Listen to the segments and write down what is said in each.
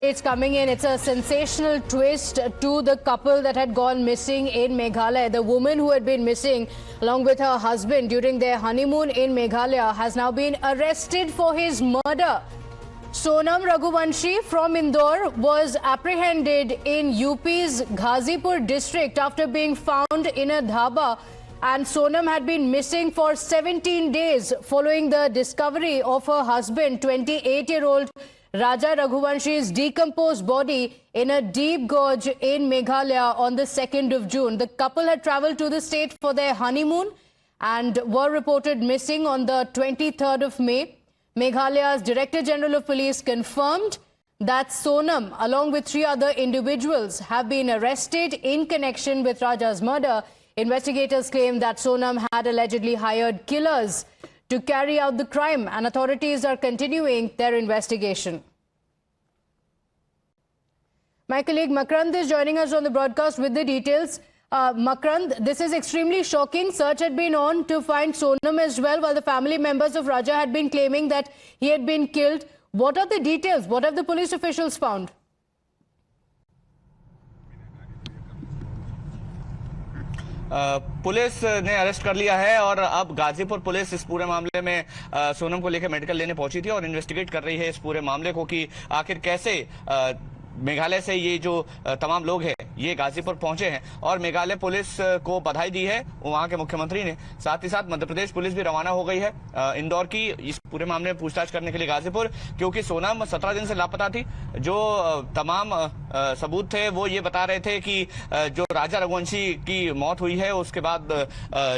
It's coming in. It's a sensational twist to the couple that had gone missing in Meghalaya. The woman who had been missing along with her husband during their honeymoon in Meghalaya has now been arrested for his murder. Sonam Raghuvanshi from Indore was apprehended in UP's Ghazipur district after being found in a dhaba. And Sonam had been missing for 17 days following the discovery of her husband, 28-year-old Raja Raghuvanshi's decomposed body in a deep gorge in Meghalaya on the 2nd of June. The couple had travelled to the state for their honeymoon and were reported missing on the 23rd of May. Meghalaya's Director General of Police confirmed that Sonam, along with 3 other individuals, have been arrested in connection with Raja's murder. Investigators claim that Sonam had allegedly hired killers to carry out the crime, and authorities are continuing their investigation. My colleague Makrand is joining us on the broadcast with the details. Makrand, this is extremely shocking. Search had been on to find Sonam as well, while the family members of Raja had been claiming that he had been killed. What are the details? What have the police officials found? Police ने arrest कर लिया है और अब Ghazipur police इस पूरे मामले में सोनम को लेकर मेडिकल लेने पहुंची थी और इन्वेस्टिगेट कर रही है इस पूरे मामले को कि आखिर कैसे मेघालय से ये जो तमाम लोग हैं ये गाजीपुर पहुंचे हैं। और मेघालय पुलिस को बधाई दी है वहां के मुख्यमंत्री ने। साथ ही साथ मध्य प्रदेश पुलिस भी रवाना हो गई है इंदौर की इस पूरे मामले में पूछताछ करने के लिए गाजीपुर, क्योंकि सोनम 17 दिन से लापता थी। जो तमाम सबूत थे वो ये बता रहे थे कि जो राजा रघुवंशी की मौत हुई है उसके बाद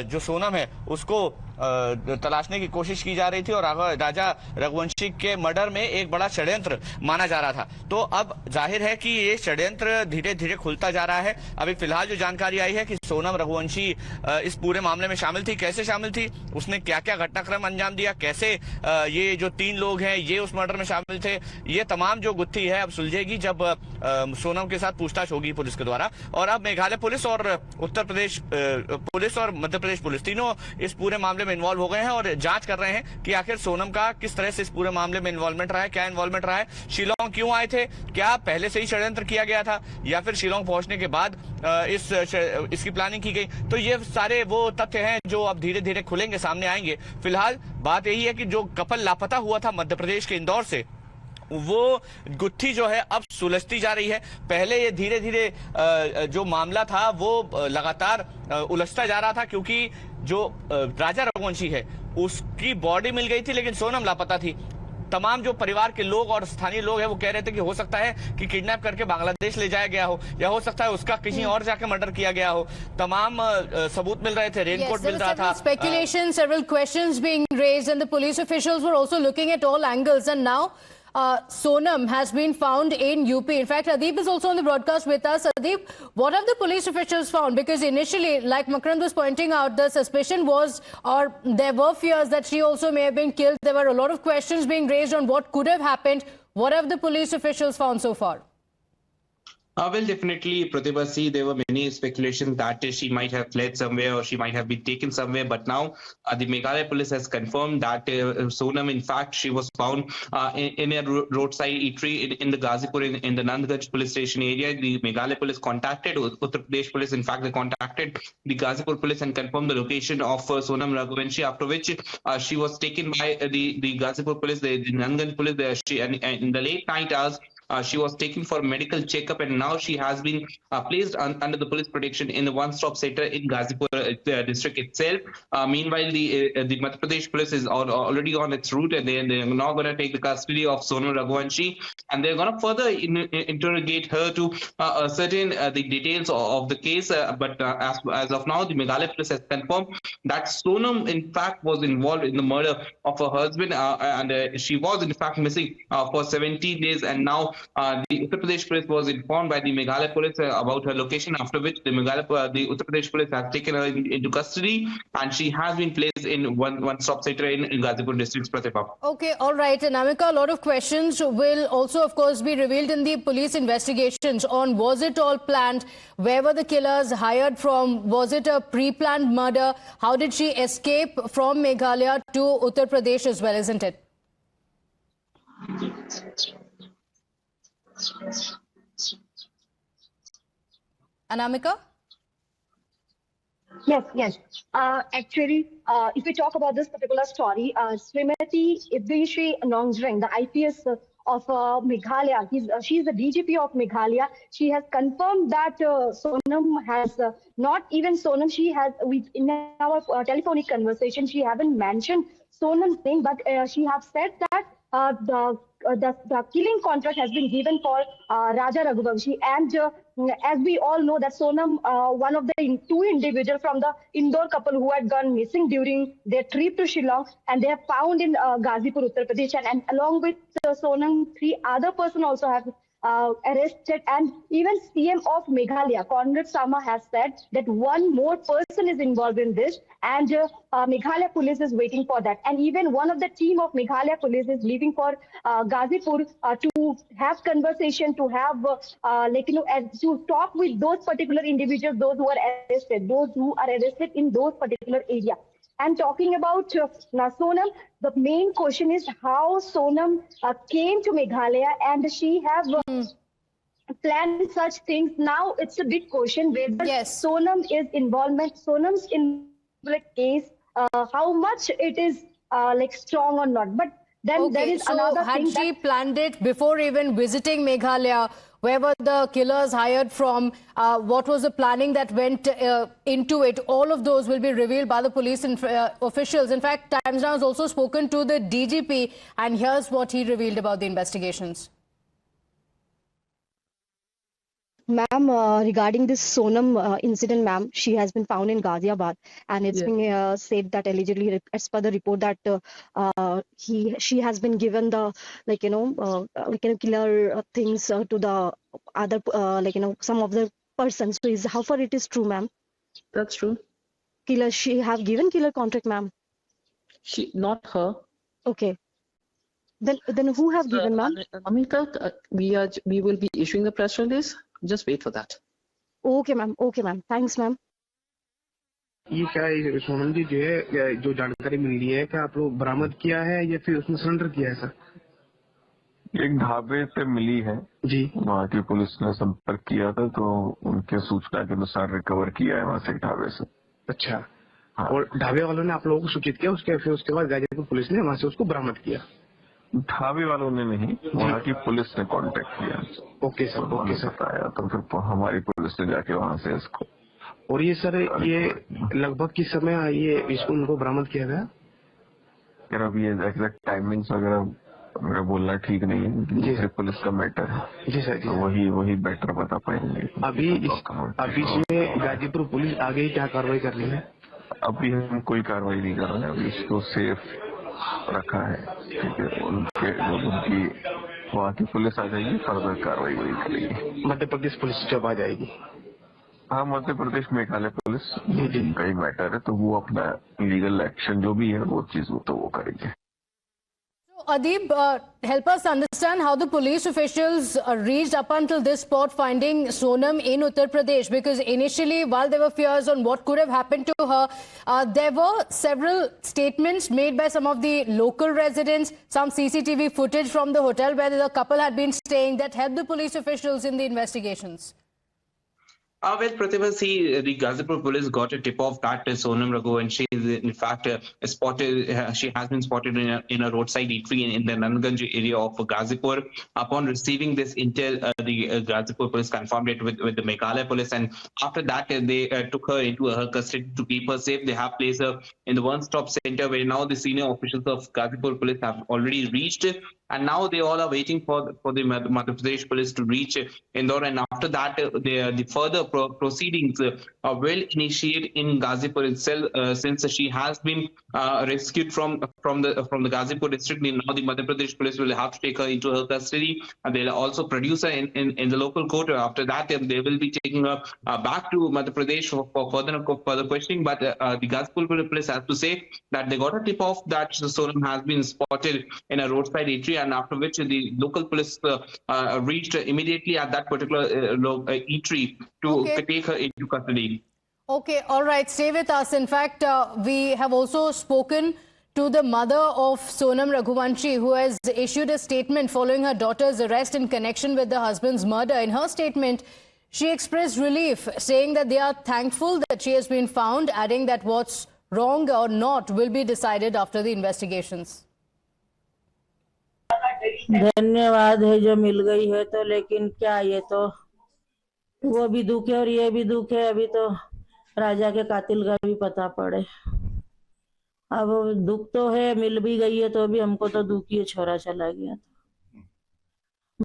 जो सोनम है उसको तलाशने की कोशिश की जा रही थी और राजा रघुवंशी के मर्डर में एक बड़ा षड्यंत्र माना जा रहा था। तो अब जाहिर है कि ये षड्यंत्र धीरे धीरे खुलता जा रहा है। अभी फिलहाल जो जानकारी आई है कि सोनम रघुवंशी इस पूरे मामले में शामिल थी। कैसे शामिल थी, उसने क्या क्या घटनाक्रम अंजाम दिया, कैसे ये जो 3 लोग हैं ये उस मर्डर में शामिल थे, ये तमाम जो गुत्थी है अब सुलझेगी जब सोनम के साथ पूछताछ होगी पुलिस के द्वारा। और अब मेघालय पुलिस और उत्तर प्रदेश पुलिस और मध्य प्रदेश पुलिस तीनों इस पूरे मामले में इन्वॉल्व हो गए हैं और जांच कर रहे हैं कि आखिर सोनम का किस तरह से इस पूरे मामले में इन्वॉल्वमेंट रहा है, क्या इन्वॉल्वमेंट रहा है, शिलोंग क्यों आए थे, क्या पहले से ही षड्यंत्र किया गया था या फिर शिलोंग पहुंचने के बाद इसकी प्लानिंग की गई। तो ये सारे वो तथ्य हैं जो अब धीरे धीरे खुलेंगे, सामने आएंगे। फिलहाल बात यही है कि जो कपल लापता हुआ था मध्य प्रदेश के इंदौर से, वो गुत्थी जो है अब सुलझती जा रही है। पहले ये धीरे धीरे जो मामला था वो लगातार उलझता जा रहा था, क्योंकि जो राजा रघुवंशी है उसकी बॉडी मिल गई थी लेकिन सोनम लापता थी। तमाम जो परिवार के लोग और स्थानीय लोग हैं वो कह रहे थे कि हो सकता है कि किडनैप करके बांग्लादेश ले जाया गया हो या हो सकता है उसका कहीं और जाके मर्डर किया गया हो। तमाम सबूत मिल रहे थे, रेनकोट मिल रहा था। Speculation, several questions being raised, and the police officials were also looking at all angles. And now Sonam has been found in UP. In fact, Adeep is also on the broadcast with us. Adeep, what have the police officials found? Because initially, like Makrand was pointing out, the suspicion was, or there were fears that she also may have been killed. There were a lot of questions being raised on what could have happened. What have the police officials found so far? Well, definitely, Pratibha, see, there were many speculations that she might have fled somewhere or she might have been taken somewhere. But now the Meghalaya police has confirmed that Sonam, in fact, she was found in a roadside eatery in the Ghazipur, in the Nandganj police station area. The Meghalaya police contacted Uttar Pradesh police. In fact, they contacted the Ghazipur police and confirmed the location of Sonam Raghuvanshi, after which she was taken by the Ghazipur police, the Nandganj police. And in the late night hours, she was taken for medical checkup, and now she has been placed under the police protection in the one-stop center in Ghazipur district itself. Meanwhile, the Madhya Pradesh police is already on its route, and they're now going to take the custody of Sonam Raghuvanshi, and they're going to further interrogate her to ascertain the details of the case. But as of now, the Meghalaya police has confirmed that Sonam, in fact, was involved in the murder of her husband, and she was, in fact, missing for 17 days, and now the Uttar Pradesh police was informed by the Meghalaya police about her location, after which the Uttar Pradesh police has taken her into custody, and she has been placed in one-stop center in Ghazipur district. Pratibha. Okay, all right. Anamika, a lot of questions will also, of course, be revealed in the police investigations on was it all planned? Where were the killers hired from? Was it a pre-planned murder? How did she escape from Meghalaya to Uttar Pradesh as well, isn't it? Anamika? Yes. Actually, if we talk about this particular story, Srimati Ibishri Nongzring, the IPS of Meghalaya, she's the DGP of Meghalaya. She has confirmed that Sonam has, not even Sonam, she has, in our telephonic conversation, she haven't mentioned Sonam's name, but she has said that the killing contract has been given for Raja Raghuvanshi, and as we all know that Sonam, one of the two individuals from the Indore couple who had gone missing during their trip to Shillong, and they are found in Ghazipur, Uttar Pradesh, and along with Sonam, 3 other persons also have arrested, and even CM of Meghalaya, Conrad Sama, has said that one more person is involved in this, and Meghalaya police is waiting for that. And even one of the team of Meghalaya police is leaving for Ghazipur to have conversation, to have to talk with those particular individuals, those who are arrested in those particular areas. And talking about Sonam, the main question is how Sonam came to Meghalaya, and she have planned such things. Now it's a big question whether Sonam is Sonam's in case, how much it is strong or not. But then there is another thing. Had she planned it before even visiting Meghalaya? Where were the killers hired from? What was the planning that went into it? All of those will be revealed by the police officials. In fact, Times Now has also spoken to the DGP, and here's what he revealed about the investigations. Ma'am, regarding this Sonam incident, ma'am, she has been found in Ghaziabad, and it's been said that allegedly, as per the report, that she has been given the killer things to the other some of the persons. So how far it is true, ma'am? That's true. She have given killer contract, ma'am? Not her. Okay. Then who have given, ma'am? Amita, we will be issuing the press release. Just wait for that. Okay, ma'am. Thanks, ma'am. ये क्या सोनम जी जो जानकारी मिल रही है क्या आप लोग बरामद किया है या फिर उसने सरेंडर किया है सर? एक ढाबे से मिली है जी, वहाँ की पुलिस ने संपर्क किया था तो उनके सूचना के अनुसार रिकवर किया है वहाँ से ढाबे से। अच्छा। हाँ। और ढाबे वालों ने आप लोगों को सूचित किया, उसके बाद गाजीपुर पुलिस ने वहाँ से उसको बरामद किया? ढाबे वालों ने नहीं, वहाँ की पुलिस ने कांटेक्ट किया। Okay sir. बताया तो फिर हमारी पुलिस ने जाके वहाँ से इसको। और ये सर ये लगभग किस समय ये इसको उनको बरामद किया गया? यार अब ये एग्जैक्ट टाइमिंग्स वगैरह मेरा बोलना ठीक नहीं है, ये पुलिस का मैटर है। जी सर। तो वही बेटर बता पाएंगे। अभी इसमें गाजीपुर पुलिस आगे क्या कार्रवाई कर रही है? अभी हम कोई कार्रवाई नहीं कर रहे हैं, अभी इसको सेफ रखा है। ठीक है, उनकी वहाँ की पुलिस आ जाएगी, फर्दर कार्रवाई वही करेगी। मध्य प्रदेश पुलिस जब आ जाएगी? हाँ, मध्य प्रदेश मेघालय पुलिस का ही मैटर है, तो वो अपना लीगल एक्शन जो भी है वो चीज तो वो करेंगे। Adib, help us understand how the police officials reached up until this spot finding Sonam in Uttar Pradesh, because initially, while there were fears on what could have happened to her, there were several statements made by some of the local residents, some CCTV footage from the hotel where the couple had been staying that helped the police officials in the investigations. Well, Pratibha, see, the Ghazipur police got a tip-off that Sonam Raghuvanshi is in fact spotted. She has been spotted in a roadside eatery in the Nanganj area of Ghazipur. Upon receiving this intel, the Ghazipur police confirmed it with the Meghalaya police, and after that they took her into her custody to keep her safe. They have placed her in the one-stop center where now the senior officials of Ghazipur police have already reached, and now they all are waiting for the Madhya Pradesh police to reach Indore, and after that the further proceedings will initiate in Ghazipur itself, since she has been rescued from the Ghazipur district. Now the Madhya Pradesh police will have to take her into her custody, and they'll also produce her in the local court. After that, they will be taking her back to Madhya Pradesh for further questioning. But the Ghazipur police has to say that they got a tip off that Sonam has been spotted in a roadside eatery, and after which the local police reached immediately at that particular eatery to take her into custody. Okay, all right, stay with us. In fact, we have also spoken to the mother of Sonam Raghuvanshi, who has issued a statement following her daughter's arrest in connection with the husband's murder. In her statement, she expressed relief, saying that they are thankful that she has been found, adding that what's wrong or not will be decided after the investigations. धन्यवाद है जो मिल गई है, तो लेकिन क्या ये तो वो भी दुख है और ये भी दुख है। अभी तो राजा के कातिल का भी पता पड़े। अब दुख तो है, मिल भी गई है, तो भी हमको तो दुख ही छोरा चला गया था।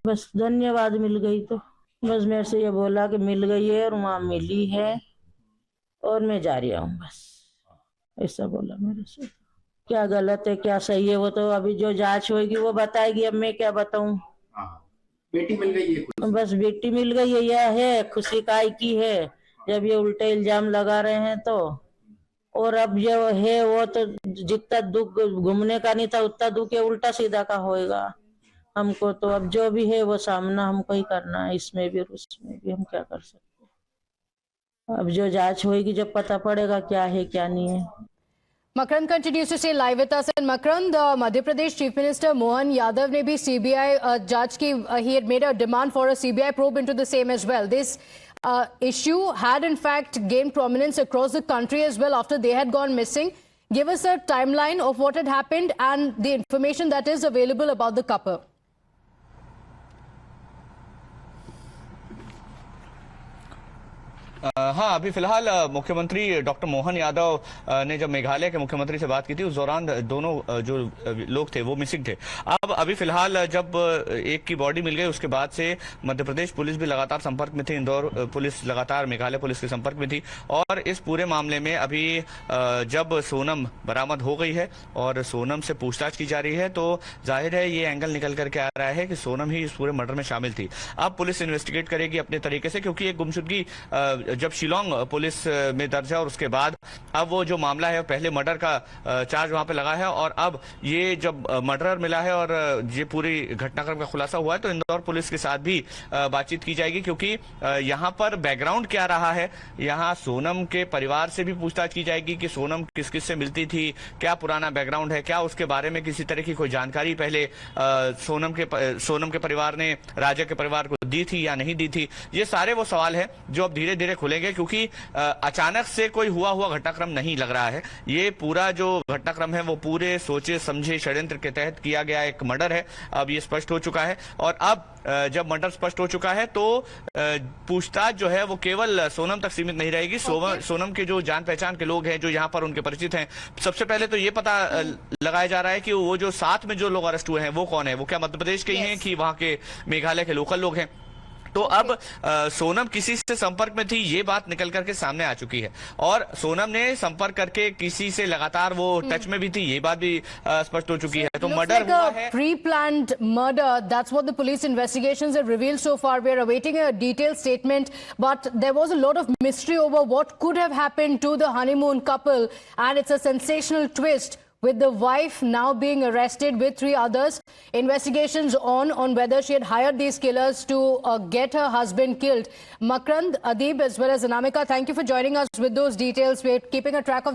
बस धन्यवाद, मिल गई तो बस मेरे से ये बोला कि मिल गई है और वहाँ मिली है और मैं जा रही हूँ, बस ऐसा बोला मेरे से। क्या गलत है क्या सही है वो तो अभी जो जांच होगी वो बताएगी, अब मैं क्या बताऊं। बेटी मिल गई है, बस बेटी मिल गई है, यह है खुशी काय की है जब ये उल्टे इल्जाम लगा रहे हैं तो। और अब जो है वो तो जितना दुख घूमने का नहीं था उतना दुख है उल्टा सीधा का होएगा हमको। तो अब जो भी है वो सामना हमको ही करना है, इसमें भी और उसमें भी। हम क्या कर सकते हैं, अब जो जांच होगी जब पता पड़ेगा क्या है क्या नहीं है। Makrand continues to stay live with us. And Makrand, Madhya Pradesh Chief Minister Mohan Yadav ne bhi CBI judge ki he had made a demand for a CBI probe into the same as well. This issue had in fact gained prominence across the country as well after they had gone missing. Give us a timeline of what had happened and the information that is available about the couple. हाँ, अभी फिलहाल मुख्यमंत्री doctor Mohan Yadav ने जब मेघालय के मुख्यमंत्री से बात की थी उस दौरान दोनों जो लोग थे वो मिसिंग थे। अब अभी फिलहाल जब एक की बॉडी मिल गई उसके बाद से मध्य प्रदेश पुलिस भी लगातार संपर्क में थी, इंदौर पुलिस लगातार मेघालय पुलिस के संपर्क में थी। और इस पूरे मामले में अभी जब सोनम बरामद हो गई है और सोनम से पूछताछ की जा रही है तो जाहिर है ये एंगल निकल करके आ रहा है कि सोनम ही इस पूरे मर्डर में शामिल थी। अब पुलिस इन्वेस्टिगेट करेगी अपने तरीके से, क्योंकि एक गुमशुदगी जब शिलोंग पुलिस में दर्ज है और उसके बाद अब वो जो मामला है पहले मर्डर का चार्ज वहां पे लगा है और अब ये जब मर्डर मिला है और ये पूरी घटनाक्रम का खुलासा हुआ है तो इंदौर पुलिस के साथ भी बातचीत की जाएगी, क्योंकि यहाँ पर बैकग्राउंड क्या रहा है। यहाँ सोनम के परिवार से भी पूछताछ की जाएगी कि सोनम किस किस से मिलती थी, क्या पुराना बैकग्राउंड है, क्या उसके बारे में किसी तरह की कोई जानकारी पहले सोनम के परिवार ने राजा के परिवार को दी थी या नहीं दी थी। ये सारे वो सवाल है जो अब धीरे धीरे खुलेंगे, क्योंकि अचानक से कोई हुआ घटनाक्रम नहीं लग रहा है। ये पूरा जो घटनाक्रम है वो पूरे सोचे समझे षड्यंत्र के तहत किया गया एक मर्डर है। अब ये स्पष्ट हो चुका है और अब जब मर्डर स्पष्ट हो चुका है तो पूछताछ जो है वो केवल सोनम तक सीमित नहीं रहेगी। सोनम के जो जान पहचान के लोग हैं जो यहाँ पर उनके परिचित हैं, सबसे पहले तो ये पता लगाया जा रहा है कि वो जो साथ में जो लोग अरेस्ट हुए हैं वो कौन है, वो क्या मध्य प्रदेश के ही हैं कि वहां के मेघालय के लोकल लोग हैं। तो अब सोनम किसी से संपर्क में थी ये बात निकल करके सामने आ चुकी है और सोनम ने संपर्क करके किसी से लगातार वो टच में भी थी ये बात भी स्पष्ट हो चुकी है। तो मर्डर हुआ है, pre-planned murder. That's what the police investigations have revealed so far. We are awaiting a detailed statement, but there was a lot of mystery over what could have happened to the honeymoon couple, and it's a sensational twist with the wife now being arrested with 3 others. Investigations on whether she had hired these killers to get her husband killed. Makrand, Adib as well as Anamika, thank you for joining us with those details. We're keeping a track of the